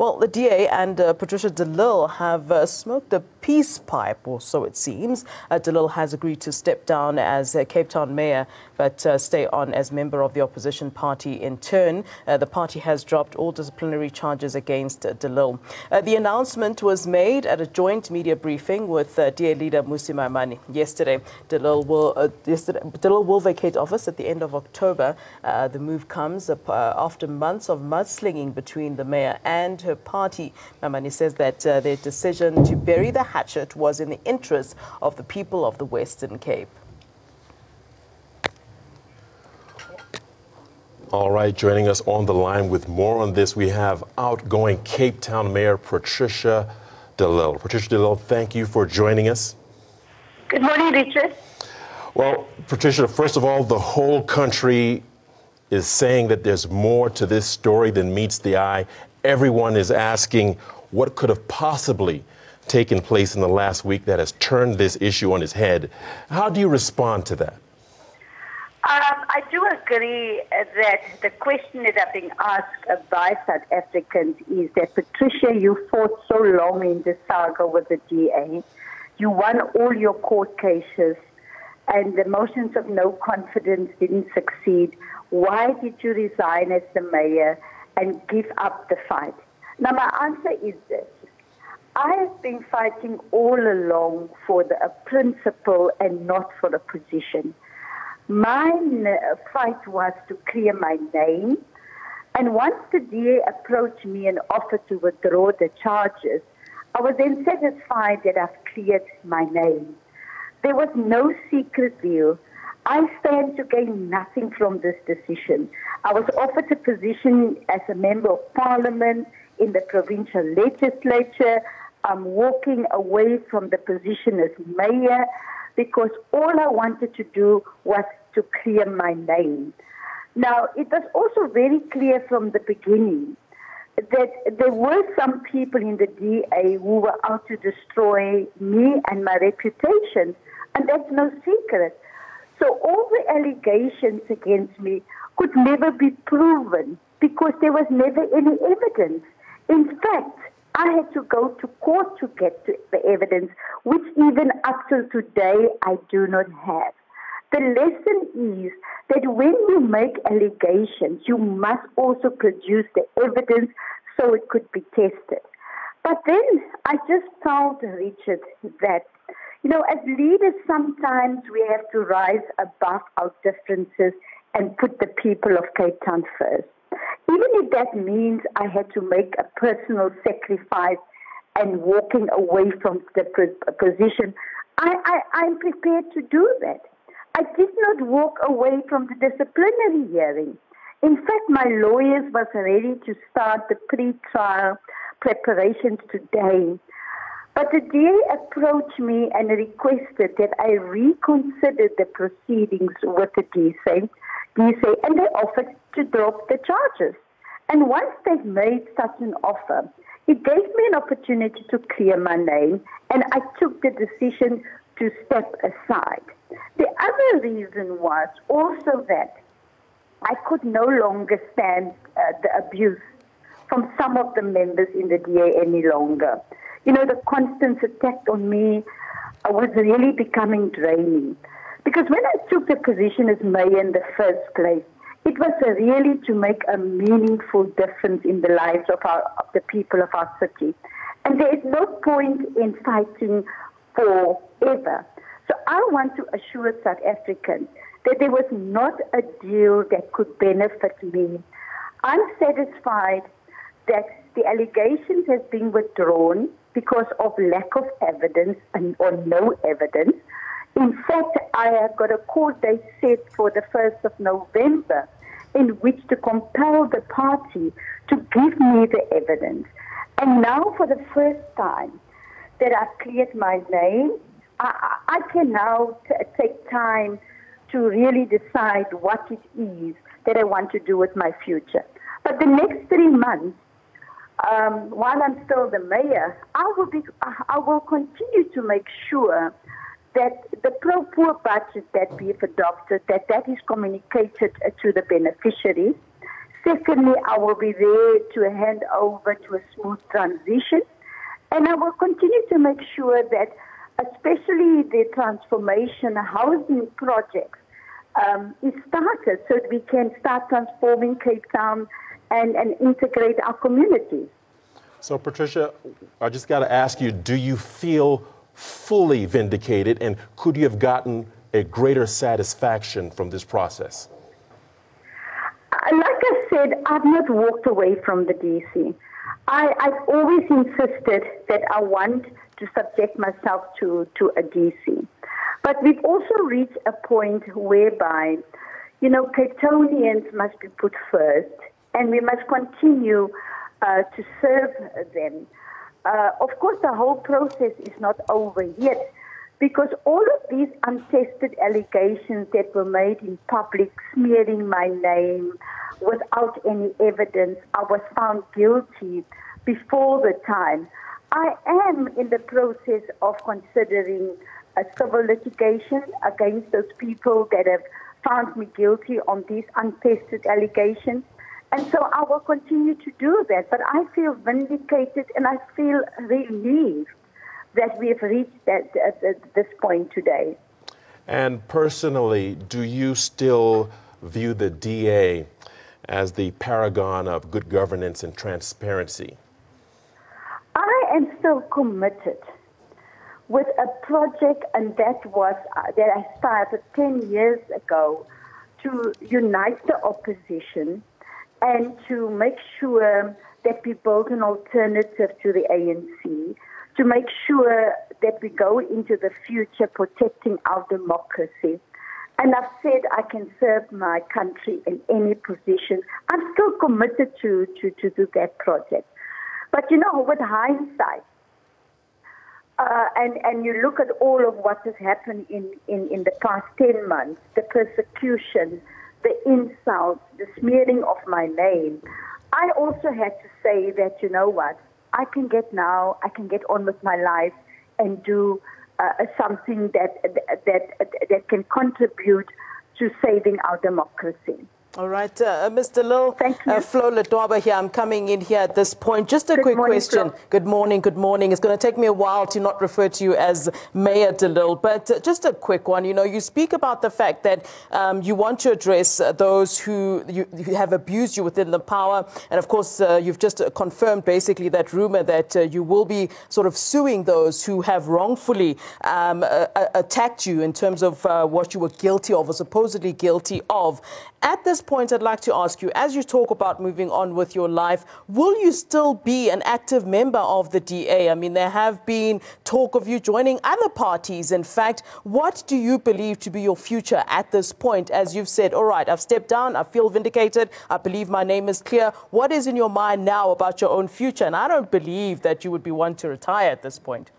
Well, the DA and Patricia de Lille have smoked a peace pipe, or so it seems. De Lille has agreed to step down as Cape Town mayor, but stay on as member of the opposition party in turn. The party has dropped all disciplinary charges against de Lille. The announcement was made at a joint media briefing with DA leader Mmusi Maimane yesterday. De Lille will vacate office at the end of October. The move comes after months of mudslinging between the mayor and her party. Maimane says that their decision to bury the hatchet was in the interest of the people of the Western Cape. All right, joining us on the line with more on this, we have outgoing Cape Town Mayor Patricia de Lille. Patricia de Lille, thank you for joining us. Good morning, Richard. Well, Patricia, first of all, the whole country is saying that there's more to this story than meets the eye. Everyone is asking what could have possibly taken place in the last week that has turned this issue on its head. How do you respond to that? I do agree that the question that are being asked by South Africans is that, Patricia, you fought so long in the saga with the DA. You won all your court cases, and the motions of no confidence didn't succeed. Why did you resign as the mayor and give up the fight? Now, my answer is this. I have been fighting all along for a principle and not for a position. My fight was to clear my name. And once the DA approached me and offered to withdraw the charges, I was then satisfied that I've cleared my name. There was no secret deal. I stand to gain nothing from this decision. I was offered a position as a member of parliament in the provincial legislature. I'm walking away from the position as mayor because all I wanted to do was to clear my name. Now, it was also very clear from the beginning that there were some people in the DA who were out to destroy me and my reputation, and that's no secret. So all the allegations against me could never be proven because there was never any evidence. In fact, I had to go to court to get to the evidence, which even up till today I do not have. The lesson is that when you make allegations, you must also produce the evidence so it could be tested. But then I just felt, Richard, that, as leaders, sometimes we have to rise above our differences and put the people of Cape Town first. Even if that means I had to make a personal sacrifice and walking away from the position, I'm prepared to do that. I did not walk away from the disciplinary hearing. In fact, my lawyers was ready to start the pre-trial preparations today. But the DA approached me and requested that I reconsider the proceedings with the DSA, and they offered to drop the charges. And once they've made such an offer, it gave me an opportunity to clear my name, and I took the decision to step aside. The other reason was also that I could no longer stand the abuse from some of the members in the DA any longer. The constant attack on me was really becoming draining. Because when I took the position as mayor in the first place, it was really to make a meaningful difference in the lives of the people of our city. And there is no point in fighting forever. So I want to assure South Africans that there was not a deal that could benefit me. I'm satisfied that the allegations have been withdrawn because of lack of evidence or no evidence. In fact, I have got a court date set for the 1st of November in which to compel the party to give me the evidence. And now for the first time that I've cleared my name, I can now take time to really decide what it is that I want to do with my future. But the next 3 months, while I'm still the mayor, I will continue to make sure that the pro-poor budget that we have adopted, that is communicated to the beneficiaries. Secondly, I will be there to hand over to a smooth transition. And I will continue to make sure that, especially the transformation housing projects, is started so that we can start transforming Cape Town and integrate our communities. So, Patricia, I just got to ask you, do you feel fully vindicated, and could you have gotten a greater satisfaction from this process? Like I said, I've not walked away from the DC. I've always insisted that I want to subject myself to a DC. But we've also reached a point whereby, Cape Townians must be put first, and we must continue to serve them. Of course, the whole process is not over yet, because all of these untested allegations that were made in public, smearing my name without any evidence, I was found guilty before the time. I am in the process of considering a civil litigation against those people that have found me guilty on these untested allegations. And so I will continue to do that. But I feel vindicated and I feel relieved that we have reached this point today. And personally, do you still view the DA as the paragon of good governance and transparency? I am still committed with a project, and that I started 10 years ago, to unite the opposition and to make sure that we build an alternative to the ANC, to make sure that we go into the future protecting our democracy. And I've said I can serve my country in any position. I'm still committed to do that project. But with hindsight, and you look at all of what has happened in the past 10 months, the persecution, the insults, the smearing of my name, I also had to say that, I can get on with my life and do something that can contribute to saving our democracy. All right, Mr. Lille, Thank you. Flo Ledwaba here. I'm coming in here at this point. Just a quick question. Flo. Good morning, good morning. It's going to take me a while to not refer to you as Mayor de Lille, but just a quick one. You speak about the fact that you want to address those who have abused you within the power. And of course, you've just confirmed basically that rumor that you will be sort of suing those who have wrongfully attacked you in terms of what you were guilty of or supposedly guilty of. At this point, I'd like to ask you, as you talk about moving on with your life, will you still be an active member of the DA? I mean, there have been talk of you joining other parties. In fact, what do you believe to be your future at this point? As you've said, all right, I've stepped down, I feel vindicated, I believe my name is clear. What is in your mind now about your own future? And I don't believe that you would be one to retire at this point.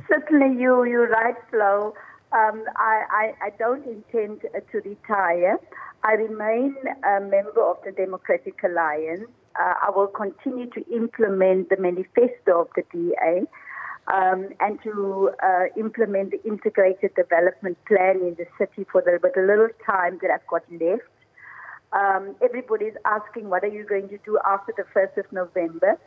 Certainly, you're right, Flo. I don't intend to retire. I remain a member of the Democratic Alliance. I will continue to implement the manifesto of the DA and to implement the integrated development plan in the city with the little time that I've got left. Everybody's asking, what are you going to do after the 1st of November?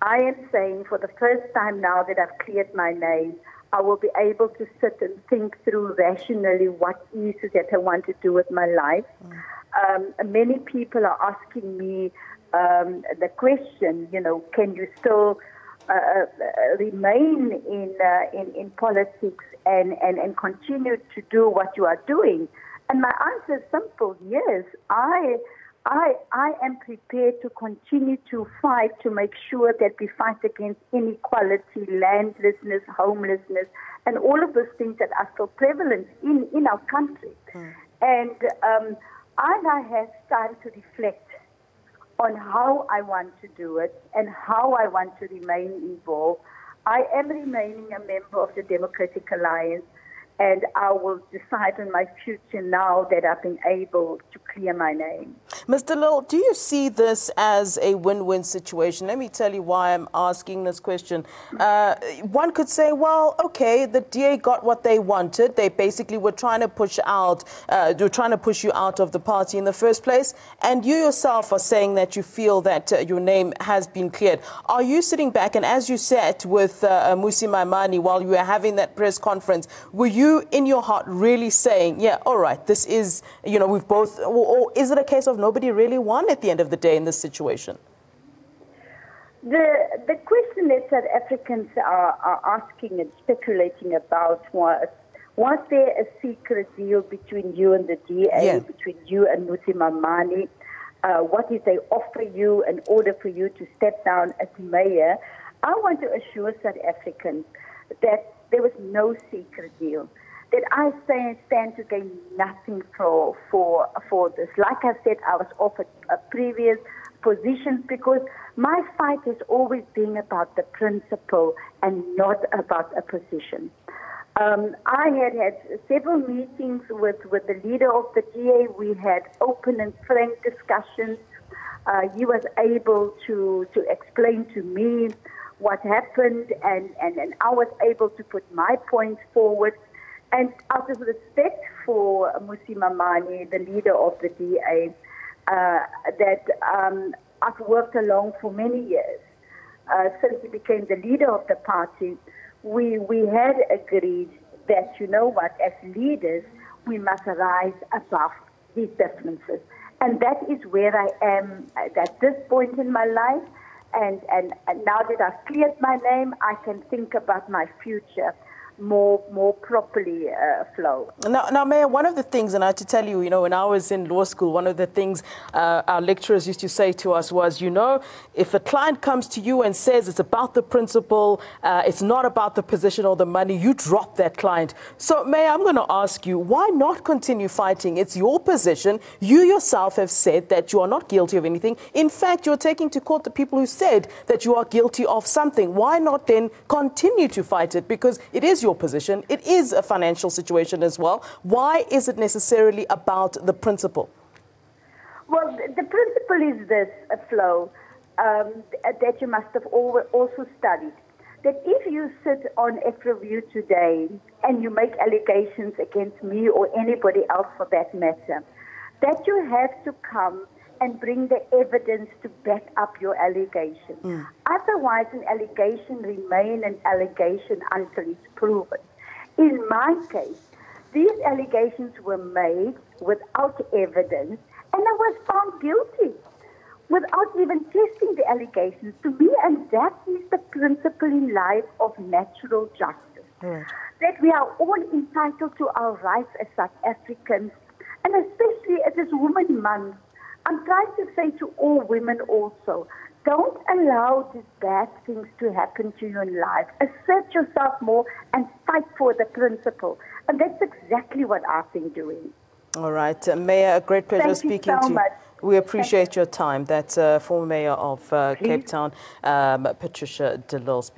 I am saying, for the first time now that I've cleared my name, I will be able to sit and think through rationally what is it that I want to do with my life. Many people are asking me the question, can you still remain in politics and continue to do what you are doing? And my answer is simple: yes. I am prepared to continue to fight to make sure that we fight against inequality, landlessness, homelessness, and all of those things that are so prevalent in our country. And I have started to reflect on how I want to do it and how I want to remain involved. I am remaining a member of the Democratic Alliance, and I will decide on my future now that I've been able to clear my name. Ms. de Lille, do you see this as a win-win situation? Let me tell you why I'm asking this question. One could say, well, okay, the DA got what they wanted. They basically were trying to push you out of the party in the first place, and you yourself are saying that you feel that your name has been cleared. Are you sitting back, and as you sat with Mmusi Maimane while you were having that press conference, were you in your heart really saying, yeah, all right, this is, we've both, or is it a case of nobody really won at the end of the day in this situation? The question that South Africans are asking and speculating about was there a secret deal between you and the DA, between you and Mmusi Maimane? What did they offer you in order for you to step down as mayor? I want to assure South Africans that there was no secret deal, that I stand to gain nothing for this. Like I said, I was offered previous positions because my fight has always been about the principle and not about a position. I had several meetings with the leader of the DA. We had open and frank discussions. He was able to explain to me what happened, and I was able to put my points forward. And out of respect for Mmusi Maimane, the leader of the DA, that I've worked along for many years, since he became the leader of the party, we had agreed that, as leaders, we must rise above these differences. And that is where I am at this point in my life. And now that I've cleared my name, I can think about my future more properly, Flo. Now, Mayor, one of the things, and I have to tell you, when I was in law school, one of the things our lecturers used to say to us was, if a client comes to you and says it's about the principle, it's not about the position or the money, you drop that client. So, Mayor, I'm going to ask you, why not continue fighting? It's your position. You yourself have said that you are not guilty of anything. In fact, you're taking to court the people who said that you are guilty of something. Why not then continue to fight it? Because it is your position. It is a financial situation as well. Why is it necessarily about the principle? Well, the principle is this, Flo, that you must have also studied. That if you sit on F-Review today and you make allegations against me or anybody else for that matter, that you have to come and bring the evidence to back up your allegation. Otherwise, an allegation remains an allegation until it's proven. In my case, these allegations were made without evidence, and I was found guilty without even testing the allegations to me, and that is the principle in life of natural justice. That we are all entitled to our rights as South Africans, and especially at this Women's Month, I'm trying to say to all women also, don't allow these bad things to happen to you in life. Assert yourself more and fight for the principle. And that's exactly what I've been doing. All right. Mayor, a great pleasure speaking to you. Much. We appreciate your time. That's former Mayor of Cape Town, Patricia de Lille, speaking.